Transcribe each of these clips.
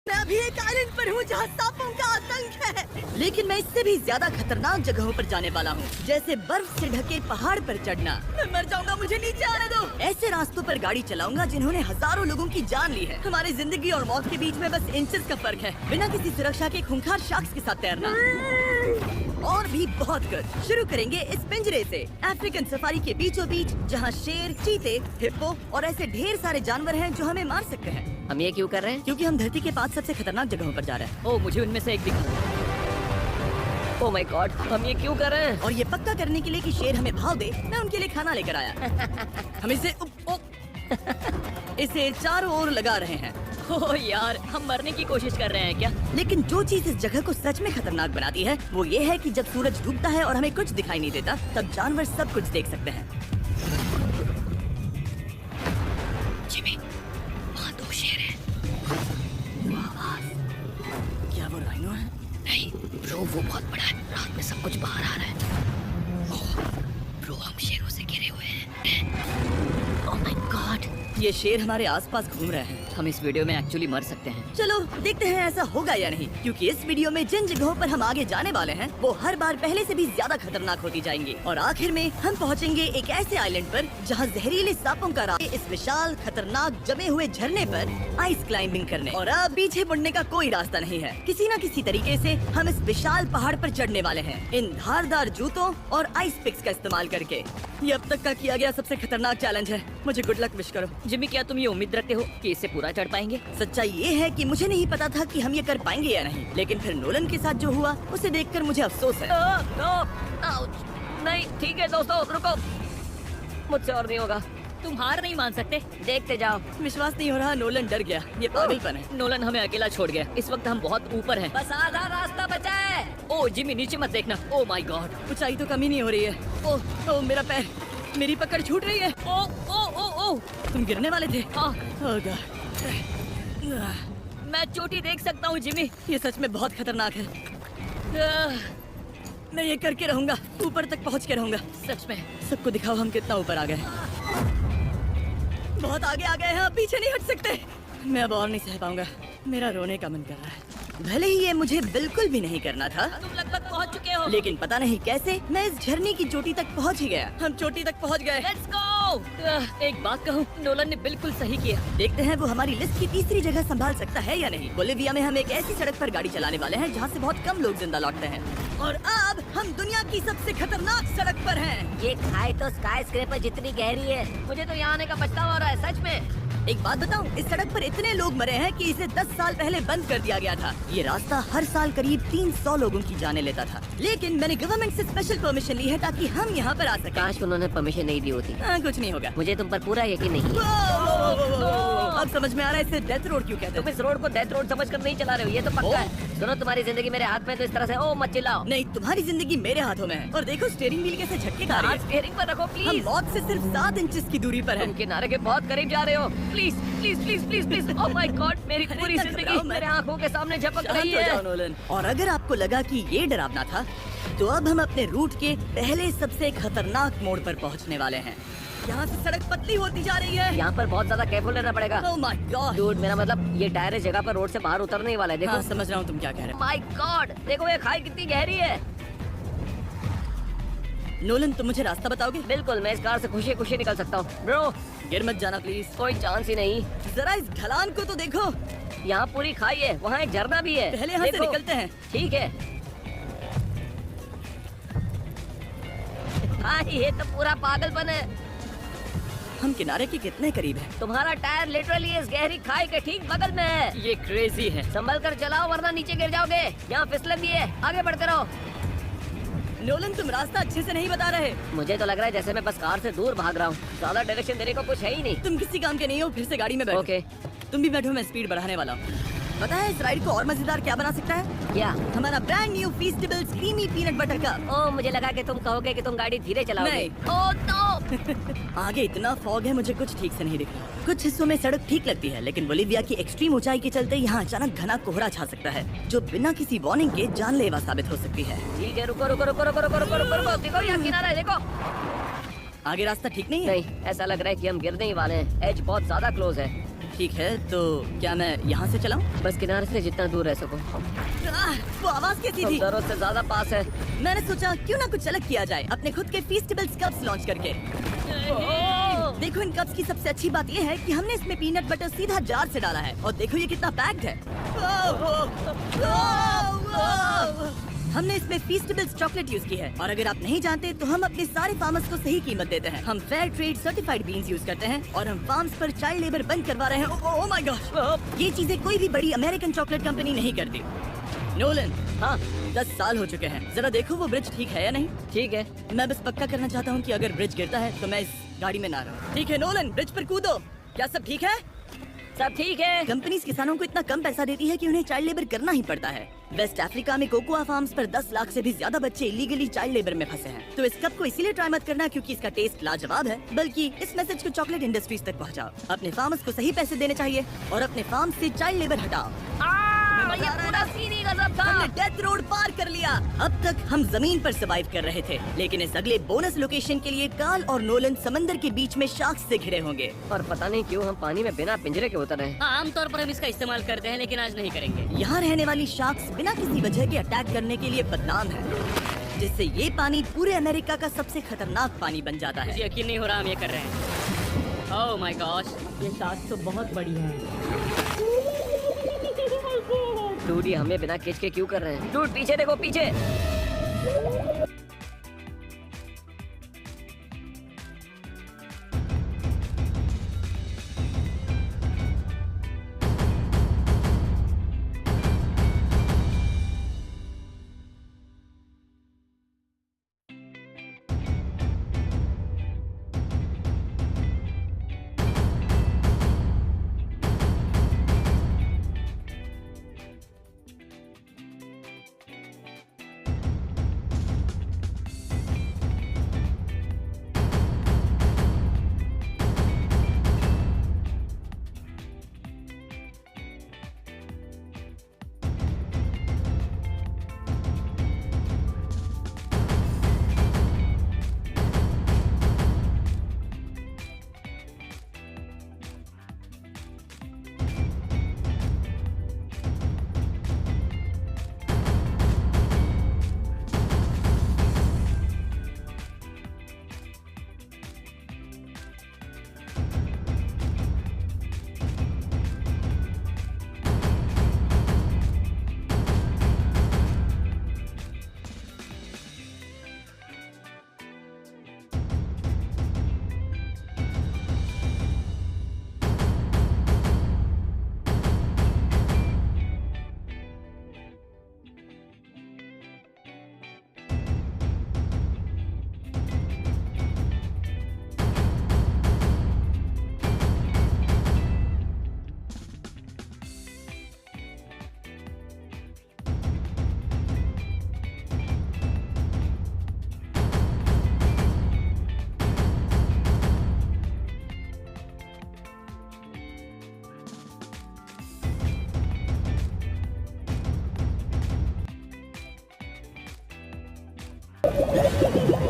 मैं अभी एक आइलैंड पर हूँ जहाँ सांपों का आतंक है, लेकिन मैं इससे भी ज्यादा खतरनाक जगहों पर जाने वाला हूँ, जैसे बर्फ से ढके पहाड़ पर चढ़ना। मैं मर जाऊंगा, मुझे नीचे आने दो। ऐसे रास्तों पर गाड़ी चलाऊंगा जिन्होंने हजारों लोगों की जान ली है। हमारी जिंदगी और मौत के बीच में बस इंचेस का फर्क है। बिना किसी सुरक्षा के खूंखार शार्क्स के साथ तैरना और भी बहुत कुछ। शुरू करेंगे इस पिंजरे से, अफ्रीकन सफारी के बीचों बीच, जहाँ शेर, चीते, हिप्पो और ऐसे ढेर सारे जानवर हैं जो हमें मार सकते हैं। हम ये क्यों कर रहे हैं? क्योंकि हम धरती के 5 सबसे खतरनाक जगहों पर जा रहे हैं। ओह, मुझे उनमें से एक दिखा। ओह माय गॉड, हम ये क्यों कर रहे हैं? और ये पक्का करने के लिए कि शेर हमें भाव दे, मैं उनके लिए खाना लेकर आया। हम इसे चारों ओर लगा रहे हैं। ओह यार, हम मरने की कोशिश कर रहे हैं क्या? लेकिन जो चीज इस जगह को सच में खतरनाक बनाती है वो ये है कि जब सूरज डूबता है और हमें कुछ दिखाई नहीं देता, तब जानवर सब कुछ देख सकते हैं। जिमी, वहाँ 2 शेर हैं। वो आवाज, क्या वो राइनो है? नहीं ब्रो, वो बहुत बड़ा है। रात में सब कुछ बाहर आ रहा है। ओह ब्रो, हम शेरों से घिरे हुए हैं। ओह माय गॉड, ये शेर हमारे आसपास घूम रहे हैं। हम इस वीडियो में एक्चुअली मर सकते हैं। चलो देखते हैं ऐसा होगा या नहीं, क्योंकि इस वीडियो में जिन जगहों पर हम आगे जाने वाले हैं वो हर बार पहले से भी ज्यादा खतरनाक होती जाएंगी। और आखिर में हम पहुंचेंगे एक ऐसे आइलैंड पर जहां जहरीले सांपों का रास्ता इस विशाल खतरनाक जमे हुए झरने पर आइस क्लाइंबिंग करने, और अब पीछे मुड़ने का कोई रास्ता नहीं है। किसी न किसी तरीके से हम इस विशाल पहाड़ पर चढ़ने वाले हैं, इन धारदार जूतों और आइस पिक्स का इस्तेमाल करके। ये अब तक का किया गया सबसे खतरनाक चैलेंज है। मुझे गुड लक विश करो। जिमी, क्या तुम ये उम्मीद रखते हो कि इससे पूरा चढ़ पाएंगे? सच्चाई ये है कि मुझे नहीं पता था कि हम ये कर पाएंगे या नहीं, लेकिन फिर नोलन के साथ जो हुआ उसे देखकर मुझे अफसोस है। नहीं ठीक है दोस्तों, रुको, मुझसे और नहीं होगा। तुम हार नहीं मान सकते, देखते जाओ। विश्वास नहीं हो रहा, नोलन डर गया। ये पागलपन है। नोलन हमें अकेला छोड़ गया। इस वक्त हम बहुत ऊपर हैं। बस आधा रास्ता बचा है। ओह जिमी, नीचे मत देखना। ओह माय गॉड, ऊंचाई तो कमी नहीं हो रही है। ओह मेरा पैर, मेरी पकड़ छूट रही है। ओह ओह ओह ओह, तुम गिरने वाले थे। हाँ, ओह गॉड, मैं चोटी देख सकता हूँ जिमी। ये सच में बहुत खतरनाक है। मैं ये करके रहूंगा, ऊपर तक पहुंच के रहूंगा। सच में। सबको दिखाओ हम कितना ऊपर आ गए। बहुत आगे आ गए हैं, अब पीछे नहीं हट सकते। मैं अब और नहीं सह पाऊंगा, मेरा रोने का मन कर रहा है। भले ही ये मुझे बिल्कुल भी नहीं करना था, तुम लगभग पहुंच चुके हो, लेकिन पता नहीं कैसे मैं इस झरने की चोटी तक पहुंच ही गया। हम चोटी तक पहुंच गए। Let's go. एक बात कहूँ, नोलन ने बिल्कुल सही किया। देखते हैं वो हमारी लिस्ट की तीसरी जगह संभाल सकता है या नहीं। बोलिविया में हम एक ऐसी सड़क पर गाड़ी चलाने वाले हैं जहाँ से बहुत कम लोग जिंदा लौटते हैं, और अब हम दुनिया की सबसे खतरनाक सड़क पर हैं। ये खाई तो स्काई स्क्रैपर जितनी गहरी है। मुझे तो यहाँ आने का पछतावा हो रहा है, सच में। एक बात बताऊं, इस सड़क पर इतने लोग मरे हैं कि इसे 10 साल पहले बंद कर दिया गया था। ये रास्ता हर साल करीब 300 लोगों की जाने लेता था, लेकिन मैंने गवर्नमेंट से स्पेशल परमिशन ली है ताकि हम यहाँ पर आ सकें। काश उन्होंने परमिशन नहीं दी होती। कुछ नहीं होगा। मुझे तुम पर पूरा यकीन नहीं है। अब समझ में आ रहा है इसे डेथ रोड क्यों कहते तुम हैं। इस रोड को डेथ रोड समझकर नहीं चला रहे हो, ये तो पक्का है। सुनो, तुम्हारी जिंदगी मेरे हाथ में, तो इस तरह से ओ मत चिल्लाओ। नहीं, तुम्हारी जिंदगी मेरे हाथों में है। और देखो स्टीयरिंग व्हील कैसे झटके खा रही हाथ है। स्टीयरिंग पर रखो हम प्लीज। मौत से सिर्फ 7 इंचेस की दूरी पर तुम हैं। किनारे के बहुत करीब जा रहे हो। Please please please please please. Oh my God, मेरी पूरी इतना जिंदगी घबराओ मत। मेरे आंखों के सामने झपक शांत रही हो जाओ है। नोलन। और अगर आपको लगा कि ये डरावना था, तो अब हम अपने रूट के पहले सबसे खतरनाक मोड़ पर पहुंचने वाले हैं। यहाँ से सड़क पतली होती जा रही है। यहाँ पर बहुत ज्यादा केयरफुल रहना पड़ेगा। Oh my God! डूड, मेरा मतलब ये टायर इस जगह पर रोड से बाहर उतरने ही वाला है। देखो। हाँ, समझ रहा हूँ तुम क्या कह रहे हो। माय गॉड, देखो ये खाई कितनी गहरी है। नोलन, तुम मुझे रास्ता बताओगे? बिल्कुल, मैं इस कार से खुशी खुशी निकल सकता हूँ। ब्रो, गिर मत जाना प्लीज। कोई चांस ही नहीं। जरा इस ढलान को तो देखो। यहाँ पूरी खाई है, वहाँ एक झरना भी है। पहले यहाँ से देखो। निकलते हैं। ठीक है। हाँ, ये तो पूरा पागलपन है। हम किनारे के कितने करीब हैं? तुम्हारा टायर लिटरली इस गहरी खाई के ठीक बगल में है। ये क्रेजी है। संभल कर चलाओ वरना नीचे गिर जाओगे। यहाँ फिसलन भी है, आगे बढ़ते रहो। नोलन, तुम रास्ता अच्छे से नहीं बता रहे। मुझे तो लग रहा है जैसे मैं बस कार से दूर भाग रहा हूँ। ज्यादा डायरेक्शन देने को कुछ है ही नहीं। तुम किसी काम के नहीं हो, फिर से गाड़ी में बैठो। ओके। तुम भी बैठो, मैं स्पीड बढ़ाने वाला हूँ। पता है इस राइड को और मजेदार क्या बना सकता है? क्या? हमारा brand new Feastable creamy peanut butter cup. Oh, मुझे लगा कि तुम कहोगे कि तुम गाड़ी धीरे चलाओगे। नहीं। Oh no. आगे इतना फॉग है, मुझे कुछ ठीक से नहीं दिख रहा। कुछ हिस्सों में सड़क ठीक लगती है, लेकिन बोलिविया की एक्सट्रीम ऊंचाई के चलते यहाँ अचानक घना कोहरा छा सकता है, जो बिना किसी वार्निंग के जानलेवा साबित हो सकती है। ठीक है, रुको रुको रुको रुको रुको रुको रुको रुको। देखो यहाँ किनारा है, देखो। आगे रास्ता ठीक नहीं है। नहीं, ऐसा लग रहा है कि हम गिरने ही वाले हैं। एज बहुत ज्यादा क्लोज है। ठीक है, तो क्या मैं यहाँ से चलाऊं? बस किनारे से जितना दूर रह सको। वो आवाज कैसी थी? जरूरत से ज्यादा पास है। मैंने सोचा क्यों ना कुछ अलग किया जाए, अपने खुद के फीस्टेबल्स कप्स लॉन्च करके। देखो इन कप्स की सबसे अच्छी बात ये है कि हमने इसमें पीनट बटर सीधा जार से डाला है, और देखो ये कितना पैक्ड है। हमने इसमें फीस्टेबल्स चॉकलेट यूज की है, और अगर आप नहीं जानते तो हम अपने सारे फार्मर्स को सही कीमत देते हैं। हम fair trade certified beans use करते हैं, और हम फार्म्स पर चाइल्ड लेबर बंद करवा रहे हैं। ओह माय गॉड, ये चीजें कोई भी बड़ी अमेरिकन चॉकलेट कंपनी नहीं करती। नोलन, हाँ 10 साल हो चुके हैं, जरा देखो वो ब्रिज ठीक है या नहीं। ठीक है। मैं बस पक्का करना चाहता हूँ कि अगर ब्रिज गिरता है तो मैं इस गाड़ी में ना रहूं। ठीक है नोलन, ब्रिज पर कूदो। क्या सब ठीक है? सब ठीक है। कंपनीज किसानों को इतना कम पैसा देती है कि उन्हें चाइल्ड लेबर करना ही पड़ता है। वेस्ट अफ्रीका में कोकोआ फार्म्स पर 10 लाख से भी ज्यादा बच्चे इलीगली चाइल्ड लेबर में फंसे हैं। तो इस कप को इसीलिए ट्राई मत करना क्योंकि इसका टेस्ट लाजवाब है, बल्कि इस मैसेज को चॉकलेट इंडस्ट्रीज तक पहुंचाओ। अपने फार्मर्स को सही पैसे देने चाहिए और अपने फार्म से चाइल्ड लेबर हटाओ। ये पूरा सीन ही गजब था। हमने डेथ रोड पार कर लिया। अब तक हम जमीन पर सर्वाइव कर रहे थे, लेकिन इस अगले बोनस लोकेशन के लिए कार्ल और नोलन समंदर के बीच में शार्क्स से घिरे होंगे। और पता नहीं क्यों हम पानी में बिना पिंजरे के उतर रहे हैं। आमतौर पर हम इसका इस्तेमाल करते हैं, लेकिन आज नहीं करेंगे। यहाँ रहने वाली शार्क्स बिना किसी वजह के अटैक करने के लिए बदनाम है, जिससे ये पानी पूरे अमेरिका का सबसे खतरनाक पानी बन जाता है। मुझे यकीन नहीं हो रहा हम ये कर रहे हैं। ओह माय गॉश, ये शार्क तो बहुत बड़ी है। डूड ये हमें बिना खींच के क्यों कर रहे हैं? डूड पीछे देखो, पीछे।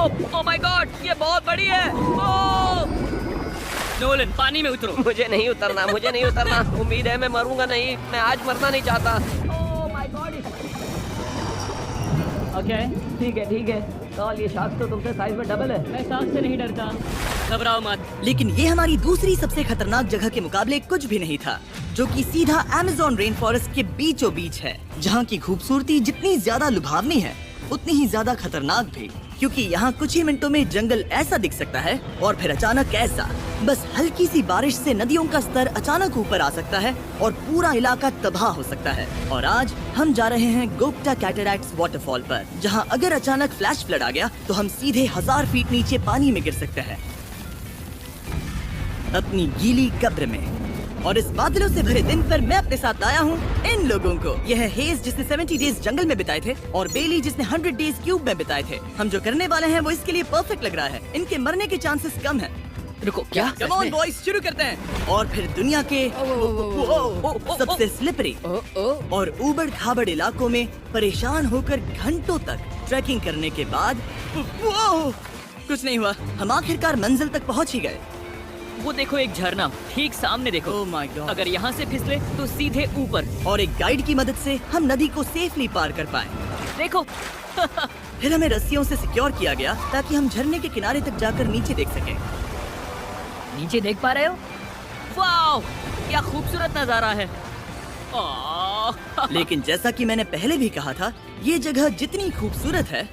ओह माय गॉड, ये बहुत बड़ी है। ओह नोलन, पानी में उतरो। मुझे नहीं उतरना, मुझे नहीं उतरना। उम्मीद है मैं मरूंगा नहीं। मैं आज मरना नहीं चाहता। Oh my God. ओके, ठीक है, ठीक है। कार्ल ये शार्क तो तुमसे साइज में डबल है। मैं शार्क से नहीं डरता। घबराओ मत। लेकिन ये हमारी दूसरी सबसे खतरनाक जगह के मुकाबले कुछ भी नहीं था, जो कि सीधा अमेज़न रेन फॉरेस्ट के बीचों बीच है, जहाँ की खूबसूरती जितनी ज्यादा लुभावनी है उतनी ही ज्यादा खतरनाक भी, क्योंकि यहाँ कुछ ही मिनटों में जंगल ऐसा दिख सकता है और फिर अचानक ऐसा। बस हल्की सी बारिश से नदियों का स्तर अचानक ऊपर आ सकता है और पूरा इलाका तबाह हो सकता है। और आज हम जा रहे हैं गोप्टा कैटरैक्ट्स वाटरफॉल पर, जहाँ अगर अचानक फ्लैश फ्लड आ गया तो हम सीधे 1000 फीट नीचे पानी में गिर सकते हैं, अपनी गीली कब्र में। और इस बादलों से भरे दिन पर मैं अपने साथ लाया हूँ इन लोगों को। यह है हेज जिसने 70 डेज जंगल में बिताए थे, और बेली जिसने 100 डेज क्यूब में बिताए थे। हम जो करने वाले हैं वो इसके लिए परफेक्ट लग रहा है। इनके मरने के चांसेस कम हैं। रुको, क्या? कम ऑन बॉयज, शुरू करते हैं। और फिर दुनिया के सबसे स्लिपरी और ऊबड़ खाबड़ इलाकों में परेशान होकर घंटों तक ट्रैकिंग करने के बाद कुछ नहीं हुआ, हम आखिरकार मंजिल तक पहुँच ही गए। वो देखो एक झरना ठीक सामने देखो। Oh my God. अगर यहाँ से फिसले तो सीधे ऊपर। और एक गाइड की मदद से हम नदी को सेफली पार कर पाए। देखो फिर हमें रस्सियों से सिक्योर किया गया ताकि हम झरने के किनारे तक जाकर नीचे देख सकें। नीचे देख पा रहे हो? वाओ, क्या खूबसूरत नजारा है। आह, लेकिन जैसा कि मैंने पहले भी कहा था, ये जगह जितनी खूबसूरत है,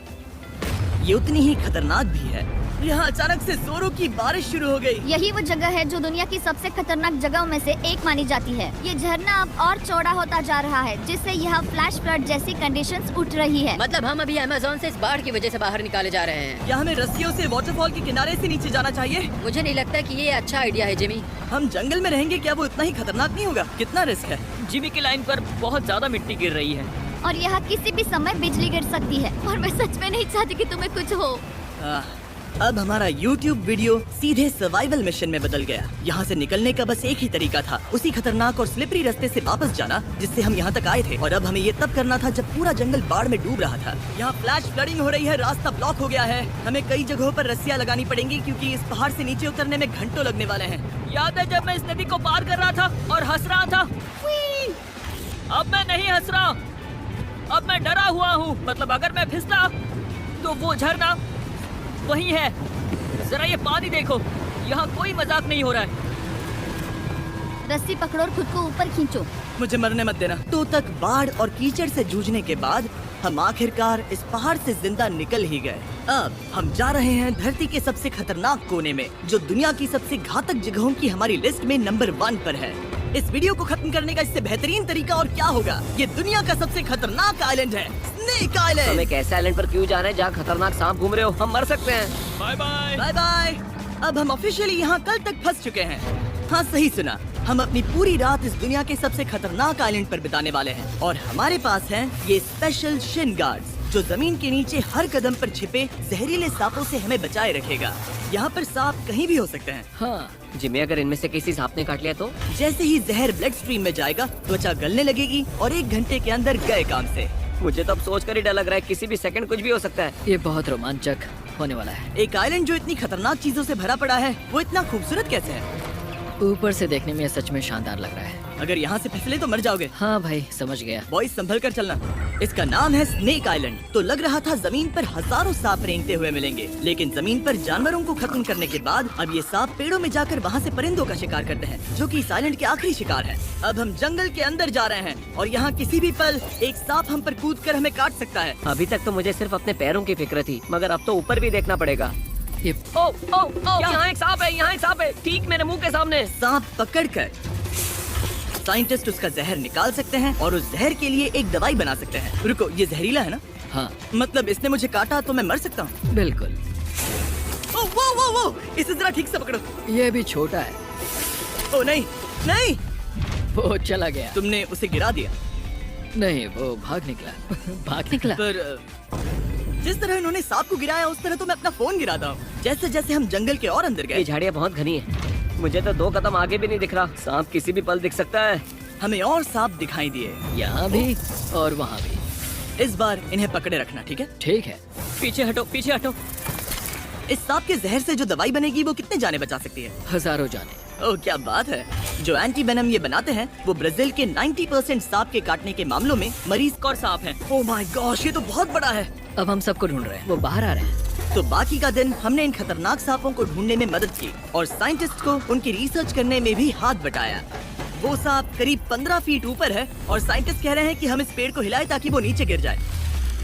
ये उतनी ही खतरनाक भी है। यहाँ अचानक से जोरों की बारिश शुरू हो गई। यही वो जगह है जो दुनिया की सबसे खतरनाक जगहों में से एक मानी जाती है। ये झरना अब और चौड़ा होता जा रहा है, जिससे यहाँ फ्लैश फ्लड जैसी कंडीशंस उठ रही है। मतलब हम अभी अमेज़न से इस बाढ़ की वजह से बाहर निकाले जा रहे हैं। क्या हमें रस्सियों से वाटरफॉल के किनारे से नीचे जाना चाहिए? मुझे नहीं लगता कि ये अच्छा आइडिया है जिमी। हम जंगल में रहेंगे, क्या वो इतना ही खतरनाक नहीं होगा? कितना रिस्क है। जिमी की लाइन पर बहुत ज्यादा मिट्टी गिर रही है। और यहाँ किसी भी समय बिजली गिर सकती है, और मैं सच में नहीं चाहती कि तुम्हें कुछ हो। अब हमारा YouTube वीडियो सीधे सर्वाइवल मिशन में बदल गया। यहाँ से निकलने का बस एक ही तरीका था, उसी खतरनाक और स्लिपरी रास्ते से वापस जाना जिससे हम यहाँ तक आए थे। और अब हमें ये तब करना था जब पूरा जंगल बाढ़ में डूब रहा था। यहाँ फ्लैश फ्लडिंग हो रही है, रास्ता ब्लॉक हो गया है। हमें कई जगहों पर रस्सियाँ लगानी पड़ेंगी क्योंकि इस पहाड़ से नीचे उतरने में घंटों लगने वाले हैं। याद है जब मैं इस नदी को पार कर रहा था और हंस रहा था? अब मैं नहीं हंस रहा, अब मैं डरा हुआ हूँ। मतलब अगर मैं फिसला तो वो झरना वही है। जरा ये पानी देखो, यहाँ कोई मजाक नहीं हो रहा है। रस्सी पकड़ो और खुद को ऊपर खींचो। मुझे मरने मत देना। तो तक बाढ़ और कीचड़ से जूझने के बाद हम आखिरकार इस पहाड़ से जिंदा निकल ही गए। अब हम जा रहे हैं धरती के सबसे खतरनाक कोने में, जो दुनिया की सबसे घातक जगहों की हमारी लिस्ट में नंबर 1 पर है। इस वीडियो को खत्म करने का इससे बेहतरीन तरीका और क्या होगा? ये दुनिया का सबसे खतरनाक आइलैंड है, स्नेक आइलैंड। हम एक ऐसे आइलैंड पर क्यों जा रहे हैं जहाँ खतरनाक सांप घूम रहे हो? हम मर सकते हैं। Bye bye. Bye bye. अब हम ऑफिशियली यहाँ कल तक फंस चुके हैं। हाँ, सही सुना। हम अपनी पूरी रात इस दुनिया के सबसे खतरनाक आइलैंड पर बिताने वाले हैं। और हमारे पास हैं ये स्पेशल शिन गार्ड्स, जो जमीन के नीचे हर कदम पर छिपे जहरीले सांपों से हमें बचाए रखेगा। यहाँ पर सांप कहीं भी हो सकते हैं। हाँ जिमी, अगर इनमें से किसी सांप ने काट लिया तो? जैसे ही जहर ब्लड स्ट्रीम में जाएगा, त्वचा गलने लगेगी और 1 घंटे के अंदर गए काम से। मुझे तो अब सोचकर ही डर लग रहा है, किसी भी सेकंड कुछ भी हो सकता है। ये बहुत रोमांचक होने वाला है। एक आइलैंड जो इतनी खतरनाक चीजों से भरा पड़ा है, वो इतना खूबसूरत कैसे है? ऊपर से देखने में ये सच में शानदार लग रहा है। अगर यहाँ से फिसले तो मर जाओगे। हाँ भाई, समझ गया। बॉयज संभल कर चलना। इसका नाम है स्नेक आइलैंड। तो लग रहा था जमीन पर हजारों सांप रेंगते हुए मिलेंगे, लेकिन जमीन पर जानवरों को खत्म करने के बाद अब ये सांप पेड़ों में जाकर वहाँ से परिंदों का शिकार करते हैं, जो कि इस आइलैंड के आखिरी शिकार है। अब हम जंगल के अंदर जा रहे हैं और यहाँ किसी भी पल एक सांप हम पर कूद कर हमें काट सकता है। अभी तक तो मुझे सिर्फ अपने पैरों की फिक्र थी, मगर अब तो ऊपर भी देखना पड़ेगा। ये ओ ओ ओ, यहाँ एक सांप है, यहाँ एक सांप है, ठीक मेरे मुंह के सामने। सांप पकड़कर साइंटिस्ट उसका जहर निकाल सकते हैं और उस जहर के लिए एक दवाई बना सकते हैं। रुको, ये जहरीला है ना? हाँ मतलब इसने मुझे काटा तो मैं मर सकता हूँ? बिल्कुल। ओ, वो, इसे जरा ठीक से पकड़ो। ये भी छोटा है। ओ नहीं, नहीं, वो चला गया। तुमने उसे गिरा दिया। नहीं, वो भाग निकला। भाग निकला। पर जिस तरह इन्होंने सांप को गिराया, उस तरह तो मैं अपना फोन गिराता हूँ। जैसे जैसे हम जंगल के और अंदर ये गए, झाड़ियाँ बहुत घनी है, मुझे तो 2 कदम आगे भी नहीं दिख रहा। सांप किसी भी पल दिख सकता है। हमें और सांप दिखाई दिए। यहाँ भी और वहाँ भी। इस बार इन्हें पकड़े रखना, ठीक है? ठीक है। पीछे हटो, पीछे हटो। इस सांप के जहर से जो दवाई बनेगी वो कितने जाने बचा सकती है? हजारों जाने। ओह, क्या बात है। जो एंटी वेनम ये बनाते हैं, वो ब्राजील के 90% सांप के काटने के मामलों में मरीज और सांप है। ओह माय गॉश, ये तो बहुत बड़ा है। अब हम सबको ढूंढ रहे हैं, वो बाहर आ रहे हैं। तो बाकी का दिन हमने इन खतरनाक सांपों को ढूंढने में मदद की और साइंटिस्ट को उनकी रिसर्च करने में भी हाथ बटाया। वो सांप करीब 15 फीट ऊपर है और साइंटिस्ट कह रहे हैं कि हम इस पेड़ को हिलाएं ताकि वो नीचे गिर जाए।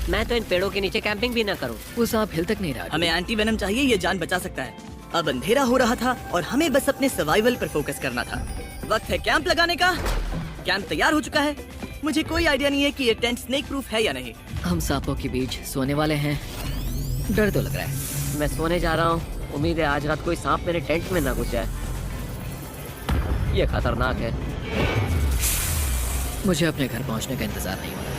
मैं तो इन पेड़ों के नीचे कैंपिंग भी न करूं। वो सांप हिल तक नहीं रहा। हमें एंटी वेनम चाहिए, ये जान बचा सकता है। अब अंधेरा हो रहा था और हमें बस अपने सर्वाइवल पर फोकस करना था। वक्त है कैंप लगाने का। कैंप तैयार हो चुका है। मुझे कोई आइडिया नहीं है कि ये टेंट स्नेक प्रूफ है या नहीं। हम सांपों के बीच सोने वाले हैं। डर तो लग रहा है। मैं सोने जा रहा हूँ। उम्मीद है आज रात कोई सांप मेरे टेंट में ना घुस जाए। ये खतरनाक है। मुझे अपने घर पहुंचने का इंतजार नहीं हो रहा।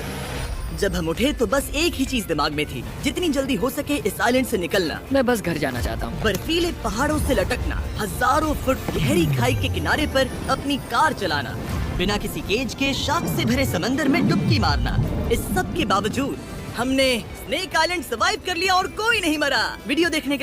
जब हम उठे तो बस एक ही चीज दिमाग में थी, जितनी जल्दी हो सके इस आइलैंड से निकलना। मैं बस घर जाना चाहता हूँ। बर्फीले पहाड़ों से लटकना, हजारों फुट गहरी खाई के किनारे पर अपनी कार चलाना, बिना किसी केज के शार्क से भरे समंदर में डुबकी मारना। इस सब के बावजूद हमने स्नेक आइलैंड सर्वाइव कर लिया और कोई नहीं मरा। वीडियो देखने के